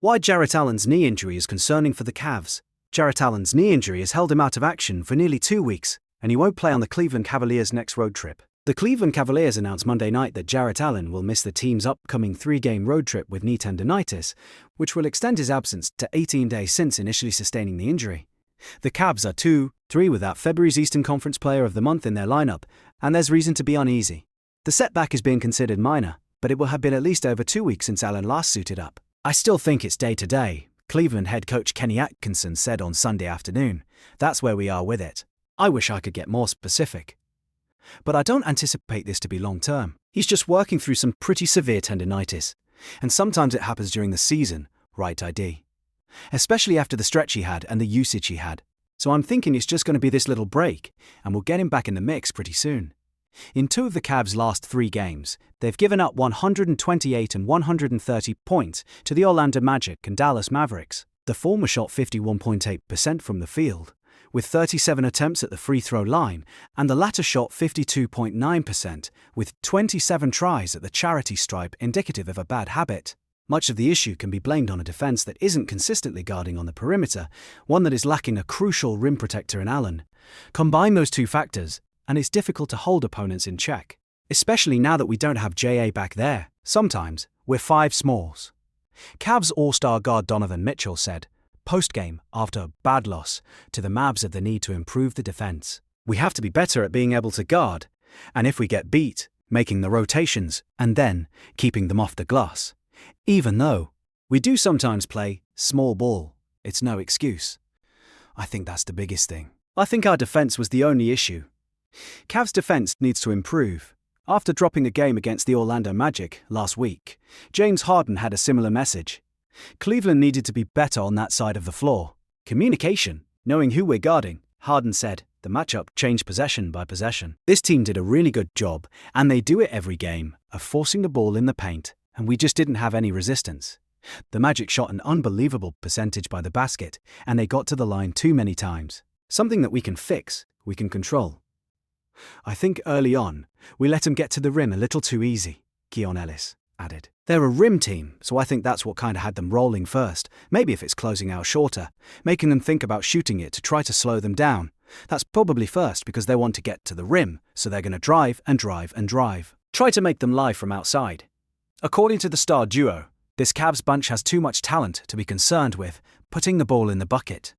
Why Jarrett Allen's knee injury is concerning for the Cavs. Jarrett Allen's knee injury has held him out of action for nearly 2 weeks, and he won't play on the Cleveland Cavaliers' next road trip. The Cleveland Cavaliers announced Monday night that Jarrett Allen will miss the team's upcoming 3-game road trip with knee tendonitis, which will extend his absence to 18 days since initially sustaining the injury. The Cavs are 2-3 without February's Eastern Conference Player of the Month in their lineup, and there's reason to be uneasy. The setback is being considered minor, but it will have been at least over 2 weeks since Allen last suited up. "I still think it's day-to-day," Cleveland head coach Kenny Atkinson said on Sunday afternoon. "That's where we are with it. I wish I could get more specific. But I don't anticipate this to be long-term. He's just working through some pretty severe tendonitis. And sometimes it happens during the season, right ID. Especially after the stretch he had and the usage he had. So I'm thinking it's just going to be this little break, and we'll get him back in the mix pretty soon." In 2 of the Cavs' last 3 games, they've given up 128 and 130 points to the Orlando Magic and Dallas Mavericks. The former shot 51.8% from the field, with 37 attempts at the free throw line, and the latter shot 52.9%, with 27 tries at the charity stripe, indicative of a bad habit. Much of the issue can be blamed on a defense that isn't consistently guarding on the perimeter, one that is lacking a crucial rim protector in Allen. Combine those 2 factors, and it's difficult to hold opponents in check, especially now that we don't have JA back there. "Sometimes, we're 5 smalls." Cavs all-star guard Donovan Mitchell said, post-game, after a bad loss, to the Mavs of the need to improve the defense. "We have to be better at being able to guard, and if we get beat, making the rotations, and then keeping them off the glass. Even though we do sometimes play small ball, it's no excuse." I think that's the biggest thing. I think our defense was the only issue. Cavs' defense needs to improve. After dropping a game against the Orlando Magic last week, James Harden had a similar message. Cleveland needed to be better on that side of the floor. "Communication, knowing who we're guarding," Harden said. "The matchup changed possession by possession. This team did a really good job, and they do it every game, of forcing the ball in the paint, and we just didn't have any resistance. The Magic shot an unbelievable percentage by the basket, and they got to the line too many times. Something that we can fix, we can control. I think early on, we let them get to the rim a little too easy," Keon Ellis added. "They're a rim team, so I think that's what kind of had them rolling first. Maybe if it's closing out shorter, making them think about shooting it to try to slow them down. That's probably first because they want to get to the rim, so they're going to drive and drive and drive. Try to make them lie from outside." According to the star duo, this Cavs bunch has too much talent to be concerned with putting the ball in the bucket.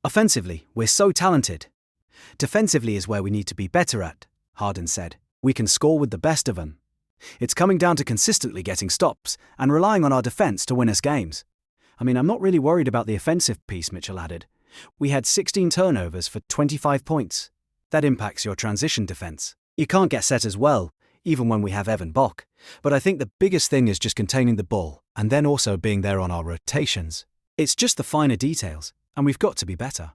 "Offensively, we're so talented. Defensively is where we need to be better at," Harden said. "We can score with the best of them. It's coming down to consistently getting stops and relying on our defense to win us games." "I'm not really worried about the offensive piece," Mitchell added. "We had 16 turnovers for 25 points. That impacts your transition defense. You can't get set as well, even when we have Evan Bok. But I think the biggest thing is just containing the ball and then also being there on our rotations. It's just the finer details, and we've got to be better.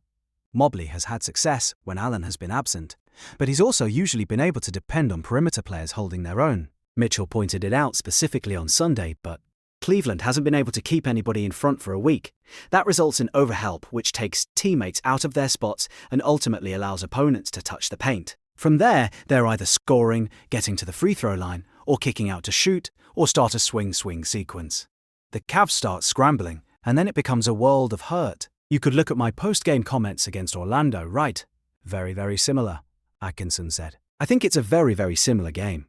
Mobley has had success when Allen has been absent, but he's also usually been able to depend on perimeter players holding their own." Mitchell pointed it out specifically on Sunday, but Cleveland hasn't been able to keep anybody in front for a week. That results in overhelp, which takes teammates out of their spots and ultimately allows opponents to touch the paint. From there, they're either scoring, getting to the free throw line, or kicking out to shoot, or start a swing sequence. The Cavs start scrambling, and then it becomes a world of hurt. "You could look at my post-game comments against Orlando, right? Very, very similar," Atkinson said. "I think it's a very, very similar game.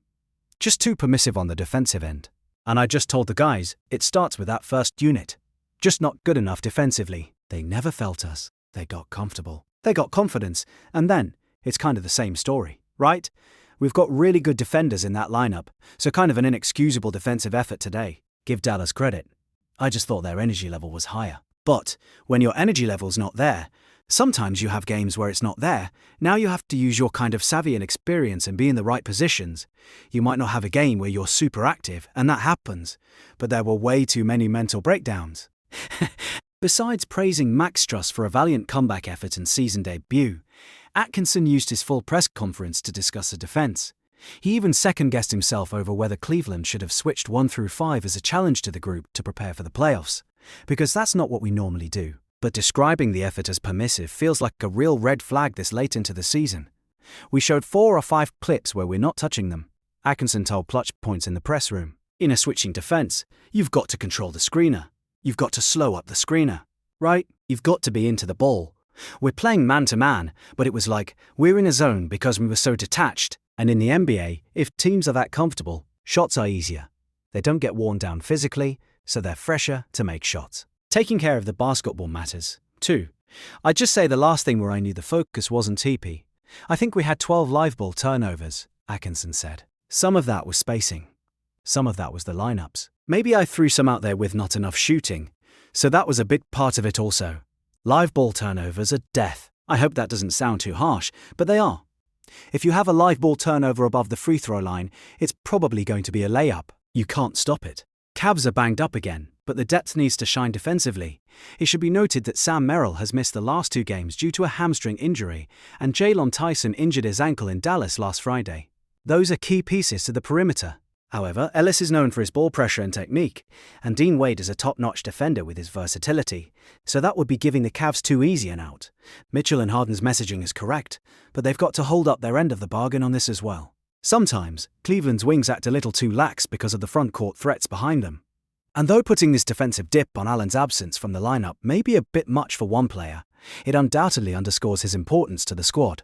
Just too permissive on the defensive end. And I just told the guys, it starts with that first unit. Just not good enough defensively. They never felt us. They got comfortable. They got confidence. And then, it's kind of the same story, right? We've got really good defenders in that lineup, so kind of an inexcusable defensive effort today. Give Dallas credit. I just thought their energy level was higher. But when your energy level's not there, sometimes you have games where it's not there. Now you have to use your kind of savvy and experience and be in the right positions. You might not have a game where you're super active, and that happens, but there were way too many mental breakdowns." Besides praising Max Struss for a valiant comeback effort and season debut, Atkinson used his full press conference to discuss the defense. He even second-guessed himself over whether Cleveland should have switched 1 through 5 as a challenge to the group to prepare for the playoffs, because that's not what we normally do. But describing the effort as permissive feels like a real red flag this late into the season. "We showed 4 or 5 clips where we're not touching them," Atkinson told Clutch Points in the press room. "In a switching defense, you've got to control the screener. You've got to slow up the screener. Right? You've got to be into the ball. We're playing man-to-man, but it was like, we're in a zone because we were so detached, and in the NBA, if teams are that comfortable, shots are easier. They don't get worn down physically, so they're fresher to make shots. Taking care of the basketball matters, too. I'd just say the last thing where I knew the focus wasn't TP. I think we had 12 live ball turnovers, Atkinson said. Some of that was spacing. Some of that was the lineups. Maybe I threw some out there with not enough shooting, so that was a big part of it also. Live ball turnovers are death. I hope that doesn't sound too harsh, but they are. If you have a live ball turnover above the free throw line, it's probably going to be a layup. You can't stop it. Cavs are banged up again, but the depth needs to shine defensively. It should be noted that Sam Merrill has missed the last 2 games due to a hamstring injury, and Jalen Tyson injured his ankle in Dallas last Friday. Those are key pieces to the perimeter. However, Ellis is known for his ball pressure and technique, and Dean Wade is a top-notch defender with his versatility, so that would be giving the Cavs too easy an out. Mitchell and Harden's messaging is correct, but they've got to hold up their end of the bargain on this as well. Sometimes, Cleveland's wings act a little too lax because of the front court threats behind them. And though putting this defensive dip on Allen's absence from the lineup may be a bit much for one player, it undoubtedly underscores his importance to the squad.